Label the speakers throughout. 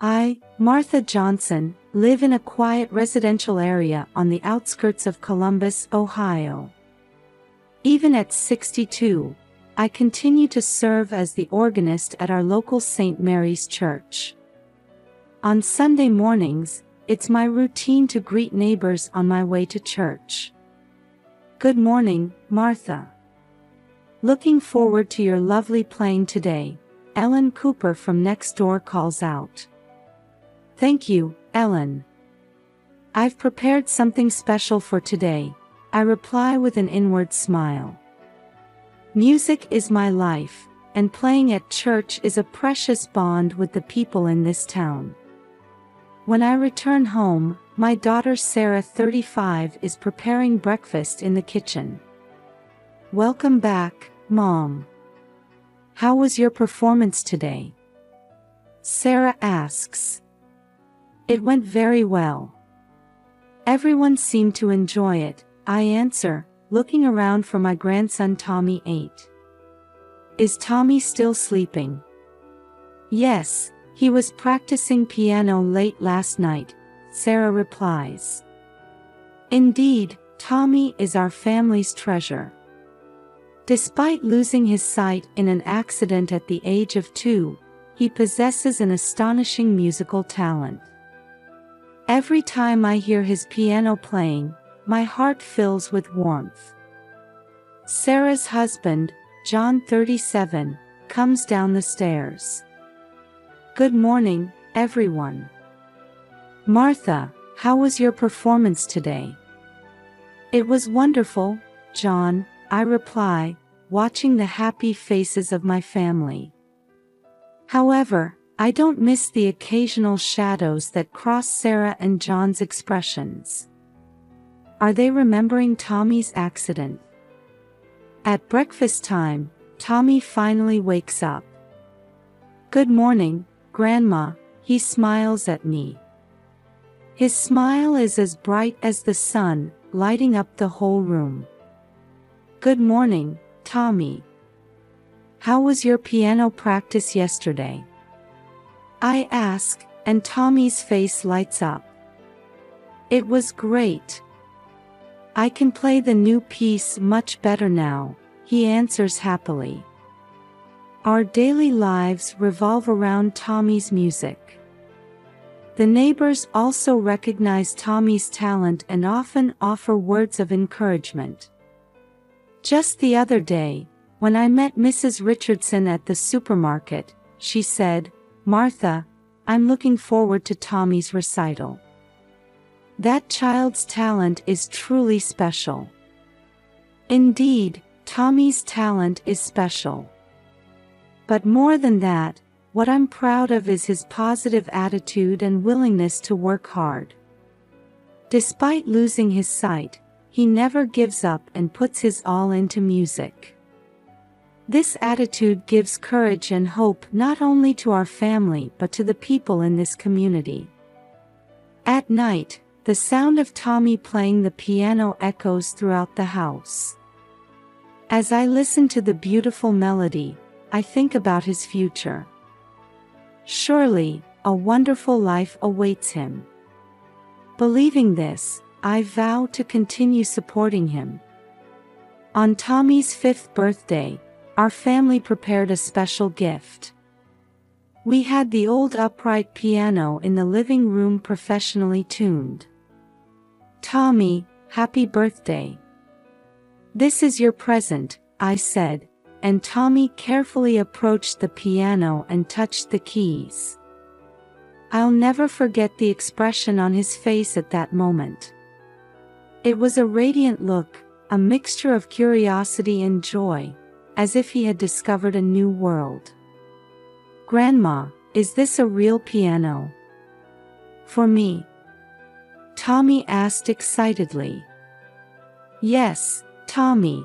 Speaker 1: I, Martha Johnson, live in a quiet residential area on the outskirts of Columbus, Ohio. Even at 62, I continue to serve as the organist at our local St. Mary's Church. On Sunday mornings, it's my routine to greet neighbors on my way to church. Good morning, Martha. Looking forward to your lovely playing today, Ellen Cooper from next door calls out. Thank you, Ellen. I've prepared something special for today, I reply with an inward smile. Music is my life, and playing at church is a precious bond with the people in this town. When I return home, my daughter Sarah, 35, is preparing breakfast in the kitchen. Welcome back, Mom. How was your performance today? Sarah asks. It went very well. Everyone seemed to enjoy it, I answer, looking around for my grandson Tommy, 8. Is Tommy still sleeping? Yes, he was practicing piano late last night, Sarah replies. Indeed, Tommy is our family's treasure. Despite losing his sight in an accident at the age of 2, he possesses an astonishing musical talent. Every time I hear his piano playing, my heart fills with warmth. Sarah's husband, John, 37, comes down the stairs. Good morning, everyone. Martha, how was your performance today? It was wonderful, John, I reply, watching the happy faces of my family. However, I don't miss the occasional shadows that cross Sarah and John's expressions. Are they remembering Tommy's accident? At breakfast time, Tommy finally wakes up. Good morning, Grandma, he smiles at me. His smile is as bright as the sun, lighting up the whole room. Good morning, Tommy. How was your piano practice yesterday? I ask, and Tommy's face lights up. It was great. I can play the new piece much better now, he answers happily. Our daily lives revolve around Tommy's music. The neighbors also recognize Tommy's talent and often offer words of encouragement. Just the other day, when I met Mrs. Richardson at the supermarket, she said, Martha, I'm looking forward to Tommy's recital. That child's talent is truly special. Indeed, Tommy's talent is special. But more than that, what I'm proud of is his positive attitude and willingness to work hard. Despite losing his sight, he never gives up and puts his all into music. This attitude gives courage and hope not only to our family but to the people in this community. At night, the sound of Tommy playing the piano echoes throughout the house. As I listen to the beautiful melody, I think about his future. Surely, a wonderful life awaits him. Believing this, I vow to continue supporting him. On Tommy's 5th birthday, our family prepared a special gift. We had the old upright piano in the living room professionally tuned. Tommy, happy birthday. This is your present, I said, and Tommy carefully approached the piano and touched the keys. I'll never forget the expression on his face at that moment. It was a radiant look, a mixture of curiosity and joy, as if he had discovered a new world. Grandma, is this a real piano? For me? Tommy asked excitedly. Yes, Tommy.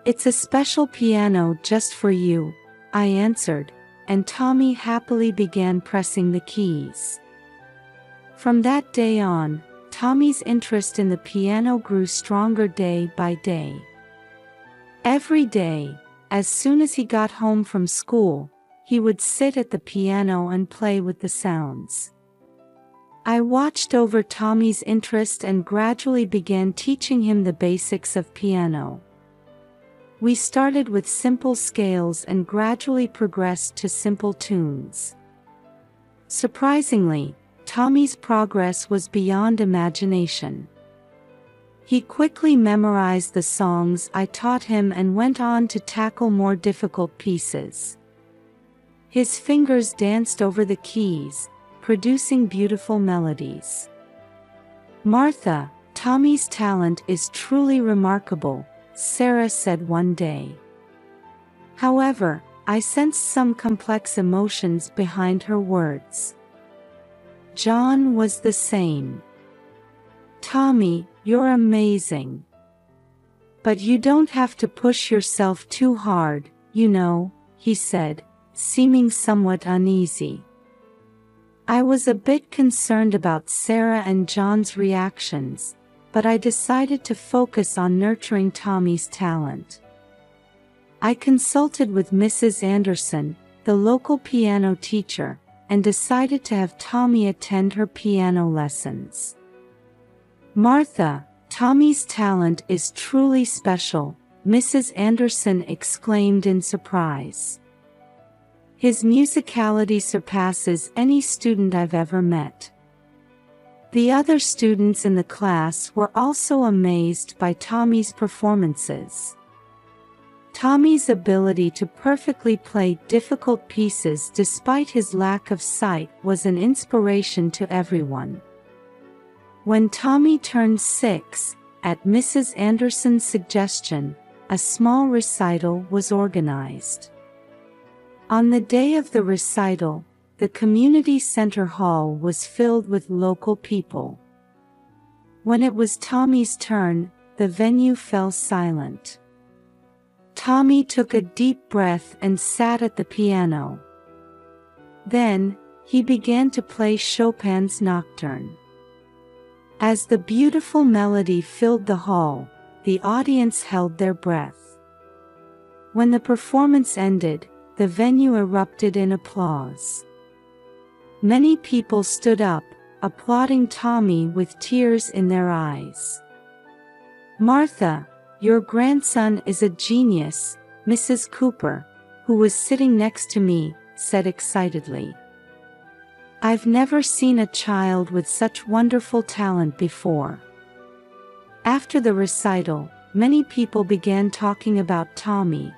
Speaker 1: It's a special piano just for you, I answered, and Tommy happily began pressing the keys. From that day on, Tommy's interest in the piano grew stronger day by day. Every day, as soon as he got home from school, he would sit at the piano and play with the sounds. I watched over Tommy's interest and gradually began teaching him the basics of piano. We started with simple scales and gradually progressed to simple tunes. Surprisingly, Tommy's progress was beyond imagination. He quickly memorized the songs I taught him and went on to tackle more difficult pieces. His fingers danced over the keys, producing beautiful melodies. "Martha, Tommy's talent is truly remarkable," Sarah said one day. However, I sensed some complex emotions behind her words. John was the same. "Tommy, you're amazing. But you don't have to push yourself too hard, you know," he said, seeming somewhat uneasy. I was a bit concerned about Sarah and John's reactions, but I decided to focus on nurturing Tommy's talent. I consulted with Mrs. Anderson, the local piano teacher, and decided to have Tommy attend her piano lessons. "Martha, Tommy's talent is truly special," Mrs. Anderson exclaimed in surprise. "His musicality surpasses any student I've ever met." The other students in the class were also amazed by Tommy's performances. Tommy's ability to perfectly play difficult pieces despite his lack of sight was an inspiration to everyone. When Tommy turned 6, at Mrs. Anderson's suggestion, a small recital was organized. On the day of the recital, the community center hall was filled with local people. When it was Tommy's turn, the venue fell silent. Tommy took a deep breath and sat at the piano. Then, he began to play Chopin's Nocturne. As the beautiful melody filled the hall, the audience held their breath. When the performance ended, the venue erupted in applause. Many people stood up, applauding Tommy with tears in their eyes. "Martha, your grandson is a genius," Mrs. Cooper, who was sitting next to me, said excitedly. "I've never seen a child with such wonderful talent before." After the recital, many people began talking about Tommy.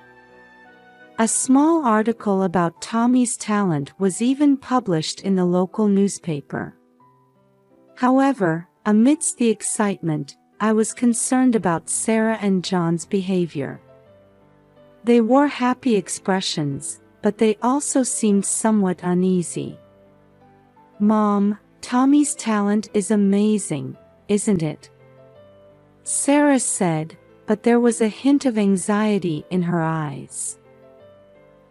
Speaker 1: A small article about Tommy's talent was even published in the local newspaper. However, amidst the excitement, I was concerned about Sarah and John's behavior. They wore happy expressions, but they also seemed somewhat uneasy. "Mom, Tommy's talent is amazing, isn't it?" Sarah said, but there was a hint of anxiety in her eyes.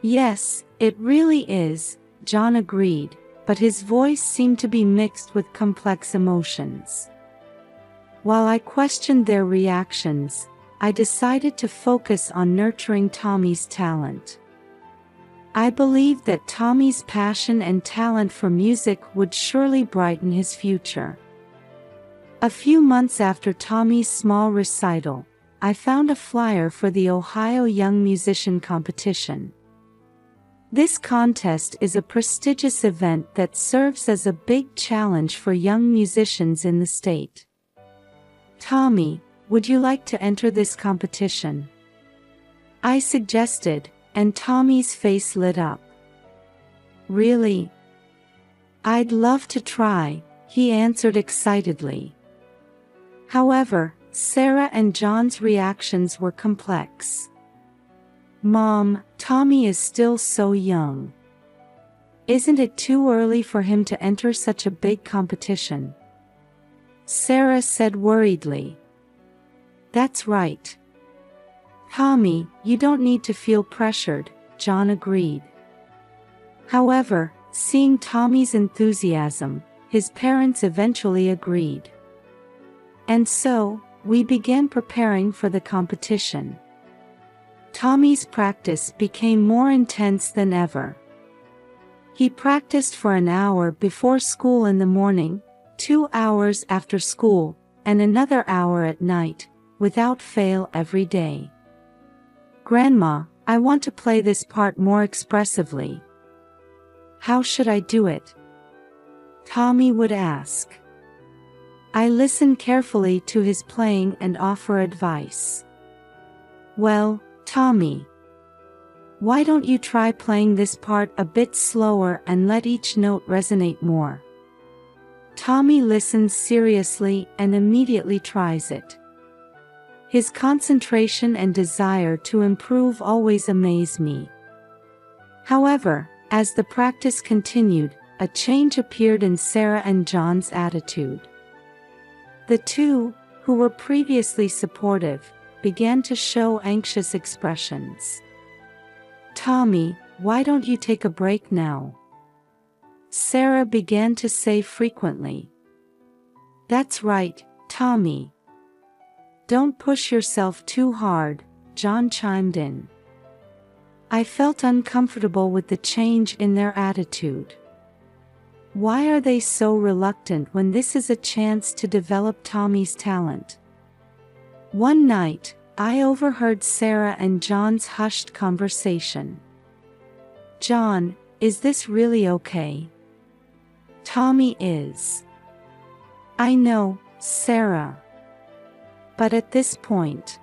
Speaker 1: "Yes, it really is," John agreed, but his voice seemed to be mixed with complex emotions. While I questioned their reactions, I decided to focus on nurturing Tommy's talent. I believed that Tommy's passion and talent for music would surely brighten his future. A few months after Tommy's small recital, I found a flyer for the Ohio Young Musician Competition. This contest is a prestigious event that serves as a big challenge for young musicians in the state. "Tommy, would you like to enter this competition?" I suggested, and Tommy's face lit up. "Really? I'd love to try," he answered excitedly. However, Sarah and John's reactions were complex. "Mom, Tommy is still so young. Isn't it too early for him to enter such a big competition?" Sarah said worriedly. "That's right. Tommy, you don't need to feel pressured," John agreed. However, seeing Tommy's enthusiasm, his parents eventually agreed. And so, we began preparing for the competition. Tommy's practice became more intense than ever. He practiced for an hour before school in the morning, 2 hours after school, and another hour at night, without fail every day. "Grandma, I want to play this part more expressively. How should I do it?" Tommy would ask. I listen carefully to his playing and offer advice. "Well, Tommy, why don't you try playing this part a bit slower and let each note resonate more?" Tommy listens seriously and immediately tries it. His concentration and desire to improve always amaze me. However, as the practice continued, a change appeared in Sarah and John's attitude. The two, who were previously supportive, began to show anxious expressions. "Tommy, why don't you take a break now?" Sarah began to say frequently. "That's right, Tommy. Don't push yourself too hard," John chimed in. I felt uncomfortable with the change in their attitude. Why are they so reluctant when this is a chance to develop Tommy's talent? One night, I overheard Sarah and John's hushed conversation. "John, is this really okay?" "Tommy is." "I know, Sarah." But at this point,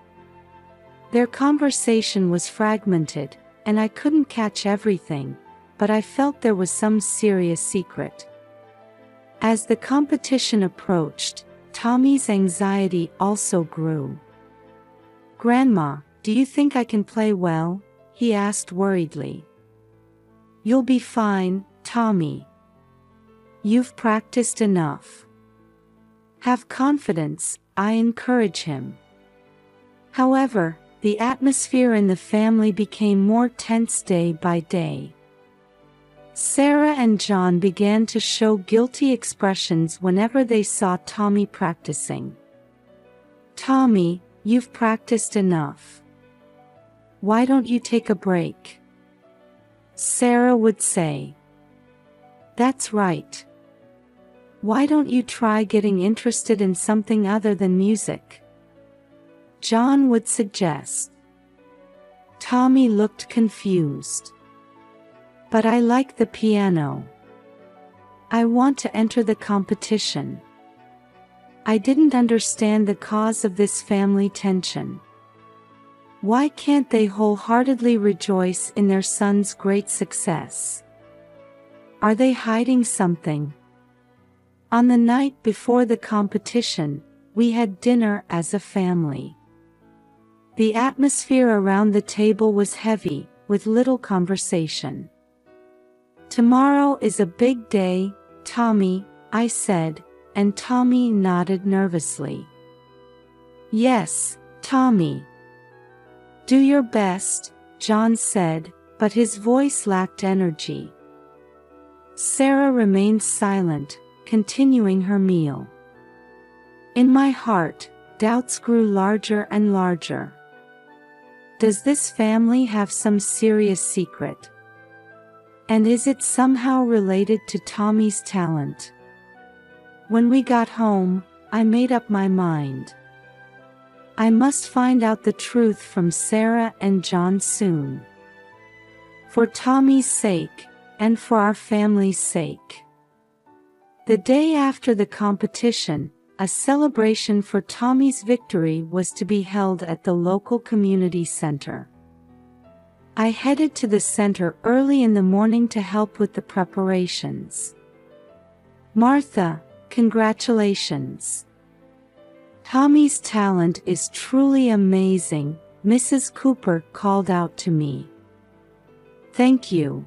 Speaker 1: their conversation was fragmented, and I couldn't catch everything, but I felt there was some serious secret. As the competition approached, Tommy's anxiety also grew. "Grandma, do you think I can play well?" he asked worriedly. "You'll be fine, Tommy. You've practiced enough. Have confidence," I encourage him. However, the atmosphere in the family became more tense day by day. Sarah and John began to show guilty expressions whenever they saw Tommy practicing. "Tommy, you've practiced enough. Why don't you take a break?" Sarah would say. "That's right. Why don't you try getting interested in something other than music?" John would suggest. Tommy looked confused. "But I like the piano. I want to enter the competition." I didn't understand the cause of this family tension. Why can't they wholeheartedly rejoice in their son's great success? Are they hiding something? On the night before the competition, we had dinner as a family. The atmosphere around the table was heavy, with little conversation. "Tomorrow is a big day, Tommy," I said, and Tommy nodded nervously. "Yes, Tommy. Do your best," John said, but his voice lacked energy. Sarah remained silent, continuing her meal. In my heart, doubts grew larger and larger. Does this family have some serious secret? And is it somehow related to Tommy's talent? When we got home, I made up my mind. I must find out the truth from Sarah and John soon. For Tommy's sake, and for our family's sake. The day after the competition, a celebration for Tommy's victory was to be held at the local community center. I headed to the center early in the morning to help with the preparations. "Martha, congratulations. Tommy's talent is truly amazing," Mrs. Cooper called out to me. "Thank you.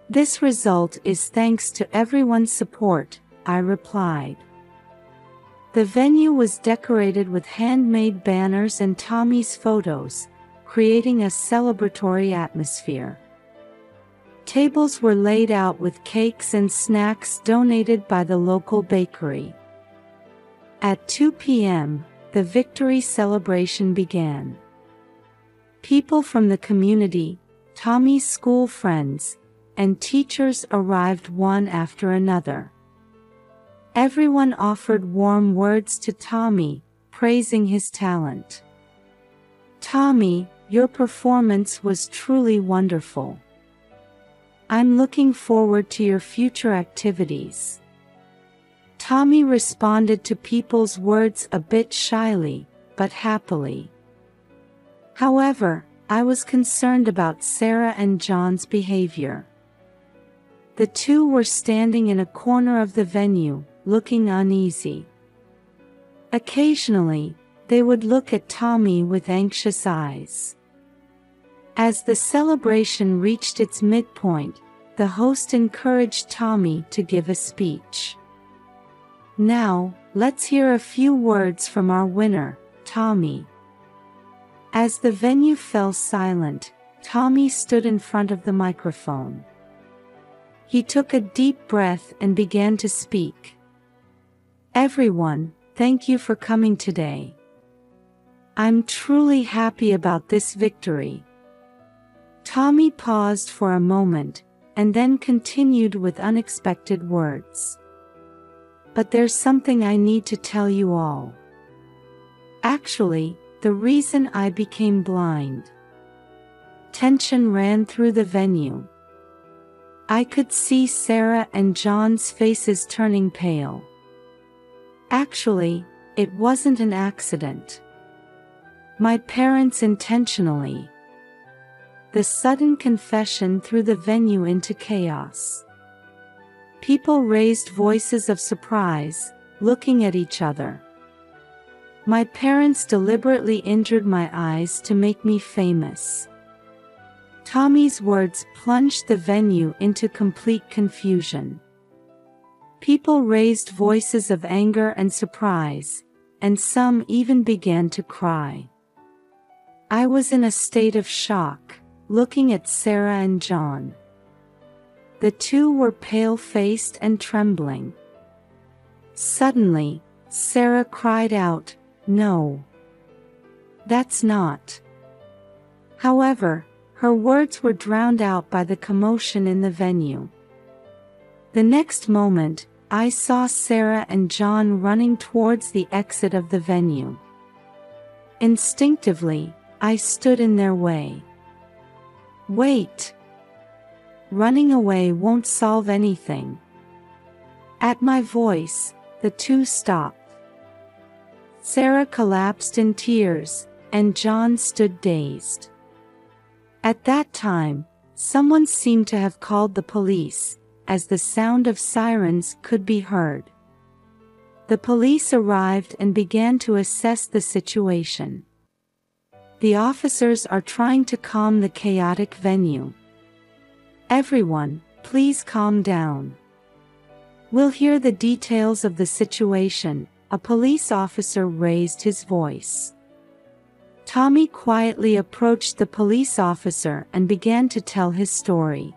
Speaker 1: This result is thanks to everyone's support," I replied. The venue was decorated with handmade banners and Tommy's photos, creating a celebratory atmosphere. Tables were laid out with cakes and snacks donated by the local bakery. At 2 p.m., the victory celebration began. People from the community, Tommy's school friends, and teachers arrived one after another. Everyone offered warm words to Tommy, praising his talent. "Tommy, your performance was truly wonderful. I'm looking forward to your future activities." Tommy responded to people's words a bit shyly, but happily. However, I was concerned about Sarah and John's behavior. The two were standing in a corner of the venue, looking uneasy. Occasionally, they would look at Tommy with anxious eyes. As the celebration reached its midpoint, the host encouraged Tommy to give a speech. "Now, let's hear a few words from our winner, Tommy." As the venue fell silent, Tommy stood in front of the microphone. He took a deep breath and began to speak. "Everyone, thank you for coming today. I'm truly happy about this victory." Tommy paused for a moment, and then continued with unexpected words. "But there's something I need to tell you all. Actually, the reason I became blind." Tension ran through the venue. I could see Sarah and John's faces turning pale. Actually, it wasn't an accident. My parents intentionally. The sudden confession threw the venue into chaos. People raised voices of surprise, looking at each other. My parents deliberately injured my eyes to make me famous. Tommy's words plunged the venue into complete confusion. People raised voices of anger and surprise, and some even began to cry. I was in a state of shock, looking at Sarah and John. The two were pale-faced and trembling. Suddenly, Sarah cried out, "No. That's not." However, her words were drowned out by the commotion in the venue. The next moment, I saw Sarah and John running towards the exit of the venue. Instinctively, I stood in their way. "Wait! Running away won't solve anything." At my voice, the two stopped. Sarah collapsed in tears, and John stood dazed. At that time, someone seemed to have called the police, as the sound of sirens could be heard. The police arrived and began to assess the situation. The officers are trying to calm the chaotic venue. "Everyone, please calm down. We'll hear the details of the situation." A police officer raised his voice. Tommy quietly approached the police officer and began to tell his story.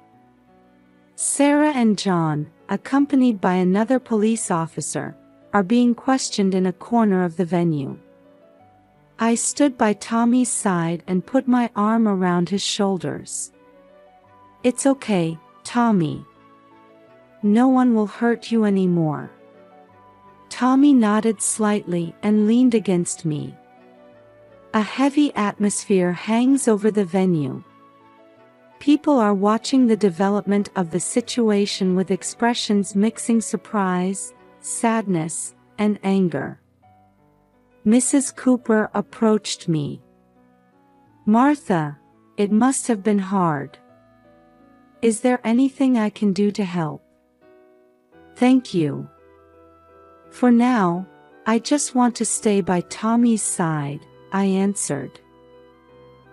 Speaker 1: Sarah and John, accompanied by another police officer, are being questioned in a corner of the venue. I stood by Tommy's side and put my arm around his shoulders. "It's okay, Tommy. No one will hurt you anymore." Tommy nodded slightly and leaned against me. A heavy atmosphere hangs over the venue. People are watching the development of the situation with expressions mixing surprise, sadness, and anger. Mrs. Cooper approached me. "Martha, it must have been hard. Is there anything I can do to help?" "Thank you. For now, I just want to stay by Tommy's side," I answered.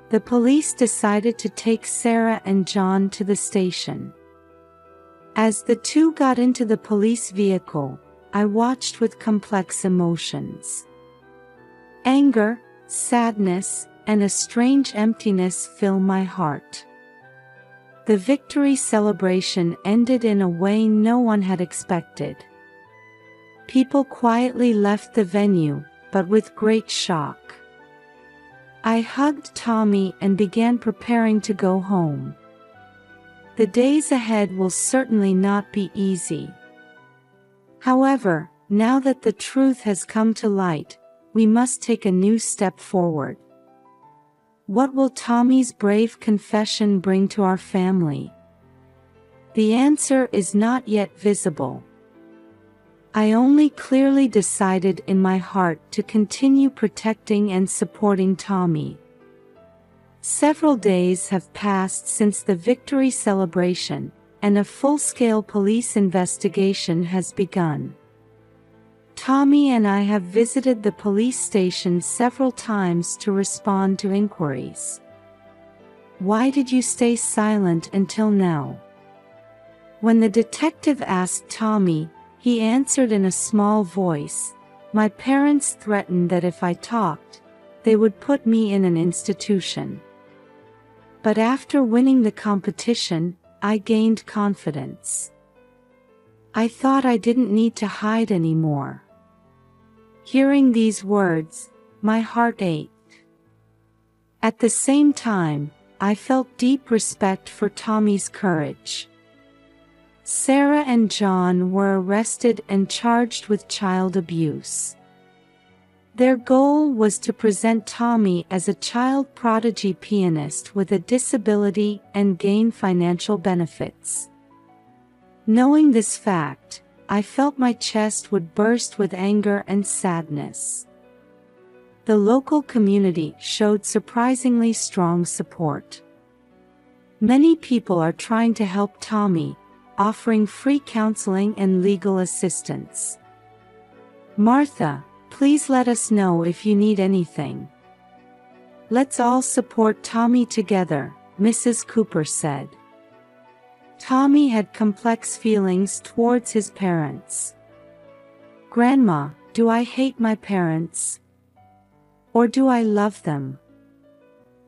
Speaker 1: The police decided to take Sarah and John to the station. As the two got into the police vehicle, I watched with complex emotions. Anger, sadness, and a strange emptiness fill my heart. The victory celebration ended in a way no one had expected. People quietly left the venue, but with great shock. I hugged Tommy and began preparing to go home. The days ahead will certainly not be easy. However, now that the truth has come to light, we must take a new step forward. What will Tommy's brave confession bring to our family? The answer is not yet visible. I only clearly decided in my heart to continue protecting and supporting Tommy. Several days have passed since the victory celebration, and a full-scale police investigation has begun. Tommy and I have visited the police station several times to respond to inquiries. Why did you stay silent until now? When the detective asked Tommy, he answered in a small voice, "My parents threatened that if I talked, they would put me in an institution. But after winning the competition, I gained confidence. I thought I didn't need to hide anymore." Hearing these words, my heart ached. At the same time, I felt deep respect for Tommy's courage. Sarah and John were arrested and charged with child abuse. Their goal was to present Tommy as a child prodigy pianist with a disability and gain financial benefits. Knowing this fact, I felt my chest would burst with anger and sadness. The local community showed surprisingly strong support. Many people are trying to help Tommy, offering free counseling and legal assistance. "Martha, please let us know if you need anything. Let's all support Tommy together," Mrs. Cooper said. Tommy had complex feelings towards his parents. "Grandma, do I hate my parents? Or do I love them?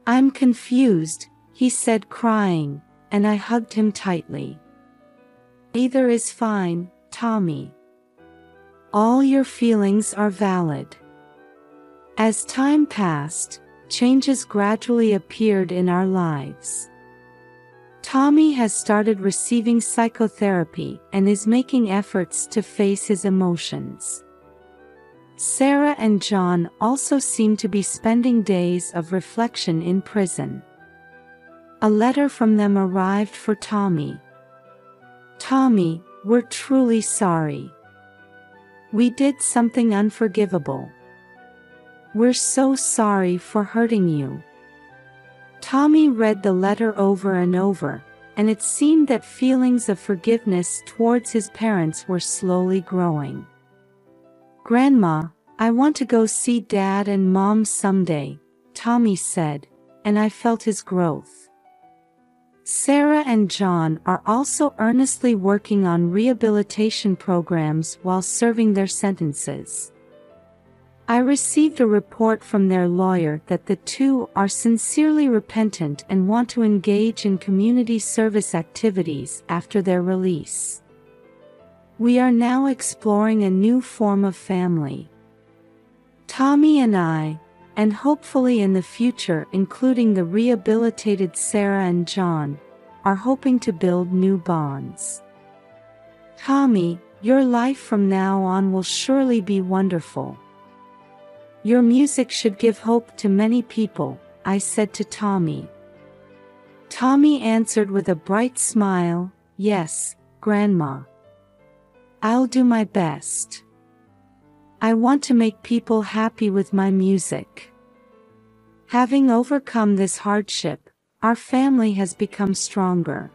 Speaker 1: I'm confused," he said crying, and I hugged him tightly. "Either is fine, Tommy. All your feelings are valid." As time passed, changes gradually appeared in our lives. Tommy has started receiving psychotherapy and is making efforts to face his emotions. Sarah and John also seem to be spending days of reflection in prison. A letter from them arrived for Tommy. "Tommy, we're truly sorry. We did something unforgivable. We're so sorry for hurting you." Tommy read the letter over and over, and it seemed that feelings of forgiveness towards his parents were slowly growing. "Grandma, I want to go see Dad and Mom someday," Tommy said, and I felt his growth. Sarah and John are also earnestly working on rehabilitation programs while serving their sentences. I received a report from their lawyer that the two are sincerely repentant and want to engage in community service activities after their release. We are now exploring a new form of family. Tommy and I, and hopefully in the future including the rehabilitated Sarah and John, are hoping to build new bonds. Tommy, your life from now on will surely be wonderful. Your music should give hope to many people, I said to Tommy. Tommy answered with a bright smile, "Yes, Grandma. I'll do my best. I want to make people happy with my music." Having overcome this hardship, our family has become stronger.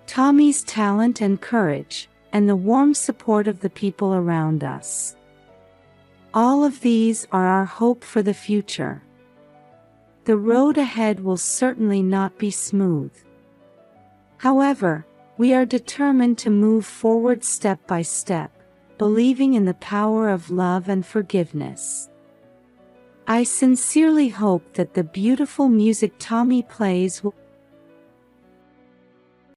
Speaker 1: Tommy's talent and courage, and the warm support of the people around us. All of these are our hope for the future. The road ahead will certainly not be smooth. However, we are determined to move forward step by step, believing in the power of love and forgiveness. I sincerely hope that the beautiful music Tommy plays will